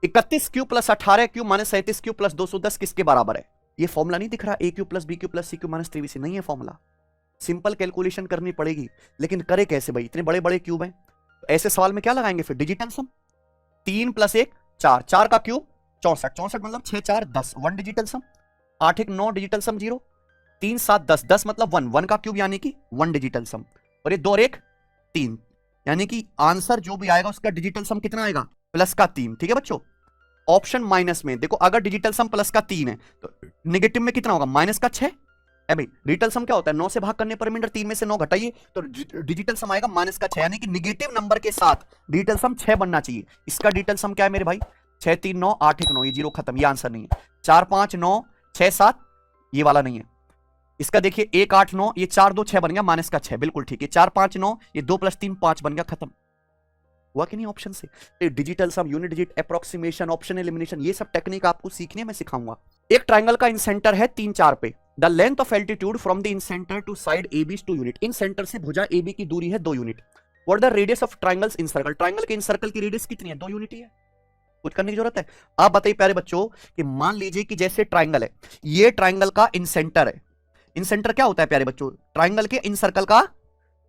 31 Q plus 18 Q minus 37 Q plus 210 किसके बराबर है? ये फॉर्मूला नहीं दिख रहा, A Q plus B Q plus C Q minus 3bc, नहीं है फॉर्मूला। सिंपल कैलकुलेशन करनी पड़ेगी, लेकिन करे कैसे भाई, इतने बड़े बड़े क्यूब हैं। तो ऐसे सवाल में क्या लगाएंगे फिर? डिजिटल सम। 3 + 1 4, 4 का क्यूब 64, 64 मतलब 6 4 10, 1 डिजिटल सम। 8 1 9 डिजिटल सम 0, 3 7 10, 10 मतलब 1, 1 का क्यूब यानी कि 1 डिजिटल सम। और ये 2 और 1 3, यानी कि आंसर जो भी आएगा उसका डिजिटल सम कितना आएगा? प्लस का 3। ठीक है बच्चों, ऑप्शन माइनस में देखो, अगर डिजिटल सम प्लस का 3 है तो नेगेटिव में कितना होगा? माइनस का 6 है भाई। डिजिटल सम क्या होता है? 9 से भाग करने पर रिमाइंडर, 3 में से 9 घटाइए तो डिजिटल सम आएगा माइनस का 6, यानी कि निगेटिव नंबर के साथ डिजिटल सम 6 बनना चाहिए। इसका डिजिटल सम क्या है मेरे भाई? 6 3 9 8 1 9, ये 0 खत्म, ये आंसर नहीं है। 4 5 9 6 7, ये वाला नहीं है। इसका देखिए 1 8 9, ये 4 2 6 बन गया, माइनस का 6, बिल्कुल ठीक है। 4 5 9, ये 2 + 3 5 बन गया, खत्म। हुआ कि नहीं ऑप्शन से? Digital sum, unit digit, approximation, option elimination, ये सब टेक्निक आपको सीखने में सिखाऊंगा। एक ट्राइंगल का इंसेंटर है 3 4 पे। The length of altitude from the incenter to side A B 2 unit. Incenter से भुजा ए बी की दूरी है 2 unit. What the radius of triangles incircle. Triangle के इन सर्कल की रेडियस कितनी है? 2 यूनिट ही है, कुछ करने की जरूरत है? आप बताइए प्यारे बच्चों कि मान लीजिए कि जैसे ट्राइंगल है, ये ट्राइंगल का इन सेंटर है। इन सेंटर क्या होता है प्यारे बच्चों? ट्राइंगल के इन सर्कल का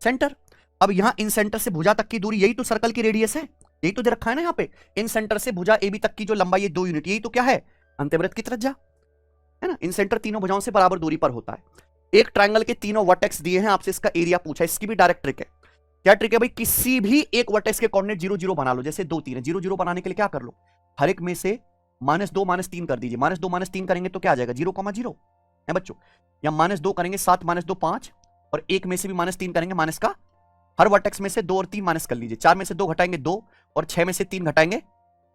सेंटर। अब यहां इन सेंटर से भुजा तक की दूरी, यही तो सर्कल की रेडियस है, यही तो दे रखा है ना यहाँ पे। इन सेंटर से भुजा ए बी तक की जो लंबाई है 2 यूनिट, यही तो क्या है? अंतःवृत्त की त्रिज्या है ना। इन सेंटर तीनों भुजाओं से बराबर दूरी पर होता है। एक ट्राइंगल के तीनों वर्टेक्स दिए हैं, आपसे इसका एरिया पूछा है। इसकी भी डायरेक्ट ट्रिक है। क्या ट्रिक है भाई? किसी भी एक वर्टेक्स के कोऑर्डिनेट 0 0 बना लो। जैसे 2 3 है, 0 0 बनाने के लिए क्या कर लो? हर एक में से -2 -3 कर दीजिए। -2 -3 करेंगे तो क्या आ जाएगा? 0 0 है बच्चों। या -2 करेंगे 7 -2 5, और एक में से भी -3 करेंगे, माइनस का। हर वर्टेक्स में से 2 और 3 माइनस कर लीजिए। 4 में से 2 घटाएंगे 2, और 6 में से 3 घटाएंगे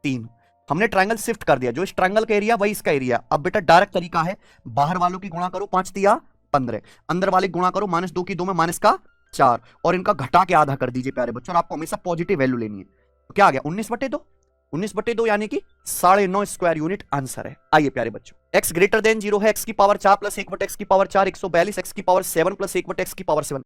3। हमने ट्रायंगल शिफ्ट कर दिया, जो इस ट्रायंगल का एरिया वही इसका एरिया। अब बेटा डायरेक्ट तरीका है, बाहर वालों की गुणा करो 5 तिया 15, अंदर वाले गुणा करो -2 की 2 में माइनस का 4, और इनका घटा के आधा कर दीजिए प्यारे बच्चों। और आपको हमेशा पॉजिटिव वैल्यू लेनी है। तो क्या आ गया? 19/2, 19/2 यानी कि 9.5 स्क्वायर यूनिट आंसर है। आइए प्यारे बच्चों, x ग्रेटर देन 0 है, x की पावर 4 + 1/x की पावर 4 142, x की पावर 7 + 1/x की पावर 7।